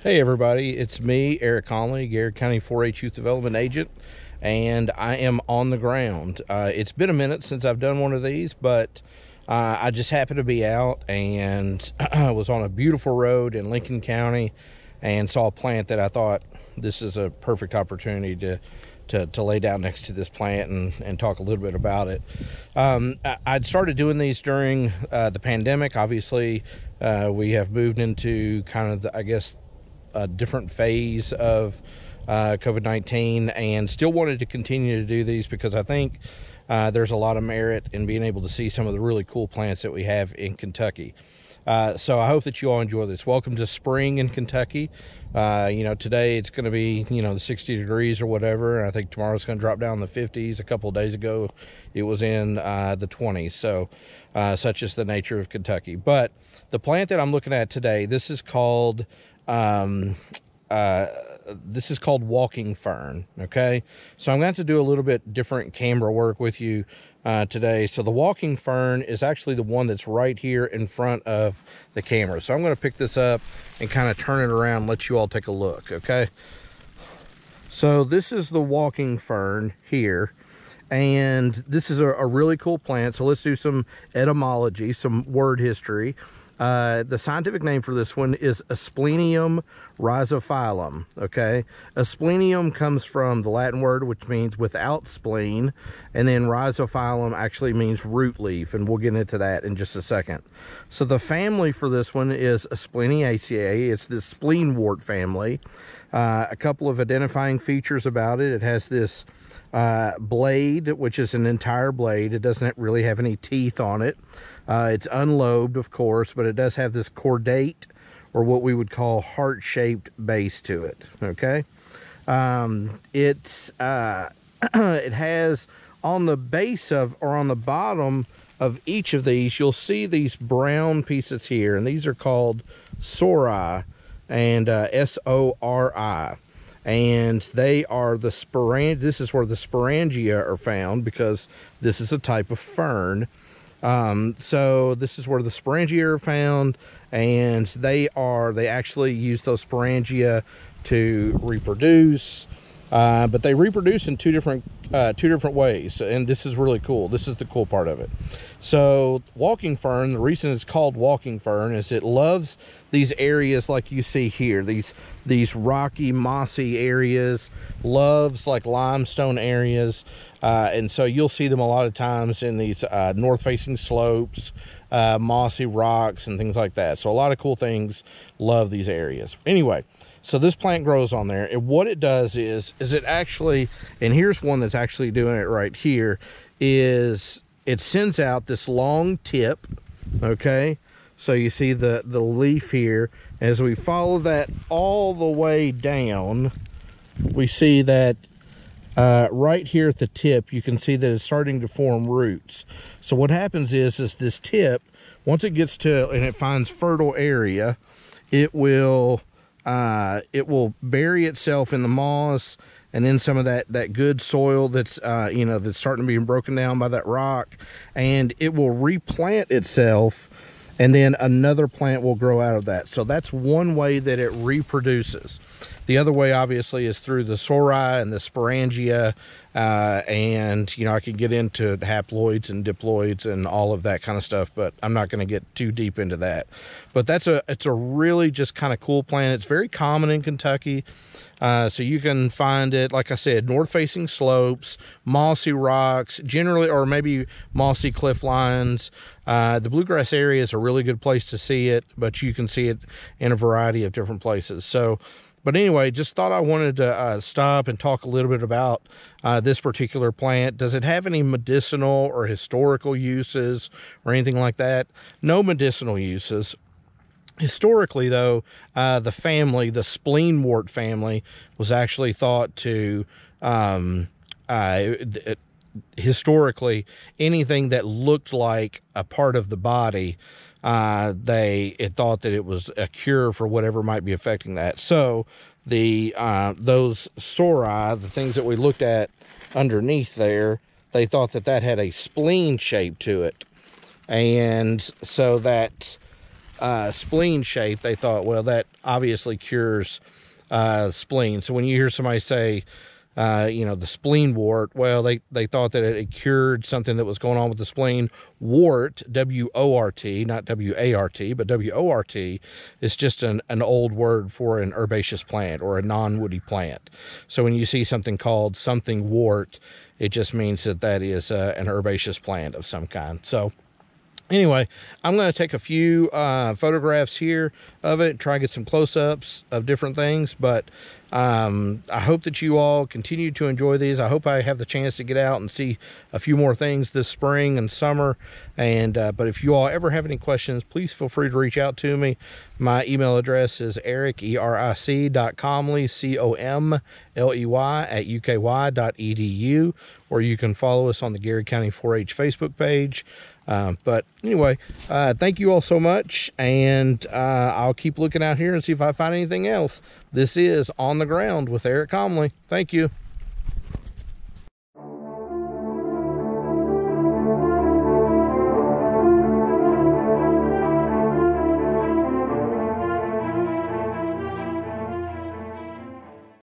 Hey everybody, it's me, Eric Conley, Garrett County 4-H Youth Development Agent, and I am on the ground. It's been a minute since I've done one of these, but I just happened to be out and was on a beautiful road in Lincoln County and saw a plant that I thought this is a perfect opportunity to lay down next to this plant and talk a little bit about it. I'd started doing these during the pandemic. Obviously, we have moved into kind of, I guess, a different phase of COVID-19, and still wanted to continue to do these because I think there's a lot of merit in being able to see some of the really cool plants that we have in Kentucky. So I hope that you all enjoy this. Welcome to spring in Kentucky. Today it's going to be, the 60 degrees or whatever. And I think tomorrow's going to drop down in the 50s. A couple of days ago, it was in the 20s. So such is the nature of Kentucky. But the plant that I'm looking at today, this is called walking fern. Okay, so I'm going to have to do a little bit different camera work with you today. So the walking fern is actually the one that's right here in front of the camera. So I'm going to pick this up and kind of turn it around and let you all take a look. Okay, so this is the walking fern here, and this is a really cool plant. So let's do some etymology, some word history. The scientific name for this one is Asplenium rhizophyllum. Okay, Asplenium comes from the Latin word which means without spleen, and then rhizophyllum actually means root leaf, and we'll get into that in just a second. So the family for this one is Aspleniaceae. It's the spleenwort family. A couple of identifying features about it: it has this blade, which is an entire blade. It doesn't really have any teeth on it. It's unlobed, of course, but it does have this cordate, or what we would call heart-shaped base to it. Okay, it has on the base of, or on the bottom of each of these, you'll see these brown pieces here, and these are called sori, and S-O-R-I. And they are the this is where the sporangia are found, because this is a type of fern. So this is where the sporangia are found, and they actually use those sporangia to reproduce. But they reproduce in two different ways, and this is really cool. This is the cool part of it. So walking fern, the reason it's called walking fern is it loves these areas like you see here, these rocky, mossy areas, loves like limestone areas, and so you'll see them a lot of times in these north-facing slopes, mossy rocks, and things like that. So a lot of cool things love these areas. Anyway, so this plant grows on there, and what it does is it actually, and here's one that's actually doing it right here, is it sends out this long tip. Okay, so you see the leaf here. As we follow that all the way down, we see that right here at the tip, you can see that it's starting to form roots. So what happens is this tip, once it gets to, and it finds fertile area, it will bury itself in the moss and then some of that good soil that's that's starting to be broken down by that rock, and it will replant itself, and then another plant will grow out of that. So that's one way that it reproduces. The other way, obviously, is through the sori and the sporangia, and I can get into haploids and diploids and all of that kind of stuff, but I'm not going to get too deep into that. But it's a really just kind of cool plant. It's very common in Kentucky, so you can find it, like I said, north-facing slopes, mossy rocks, generally, or maybe mossy cliff lines. The bluegrass area is a really good place to see it, but you can see it in a variety of different places. So, but anyway, just thought I wanted to stop and talk a little bit about this particular plant. Does it have any medicinal or historical uses or anything like that? No medicinal uses. Historically, though, the family, the spleenwort family, was actually thought to, historically, anything that looked like a part of the body, it thought that it was a cure for whatever might be affecting that. So those sori, the things that we looked at underneath there, they thought that had a spleen shape to it, and so that spleen shape, they thought, well, that obviously cures spleen. So when you hear somebody say, you know, the spleen wart, well, they thought that it cured something that was going on with the spleen. Wart, W-O-R-T, not W-A-R-T, but W-O-R-T is just an old word for an herbaceous plant or a non-woody plant. So when you see something called something wart, it just means that that is an herbaceous plant of some kind. So anyway, I'm going to take a few photographs here of it, try to get some close-ups of different things, but I hope that you all continue to enjoy these. I hope I have the chance to get out and see a few more things this spring and summer. And but if you all ever have any questions, please feel free to reach out to me. My email address is eric, eric.comley, C-O-M-L-E-Y @uky.edu, or you can follow us on the Gary County 4-H Facebook page. But anyway, thank you all so much, and I'll keep looking out here and see if I find anything else. This is On the Ground with Eric Comley. Thank you.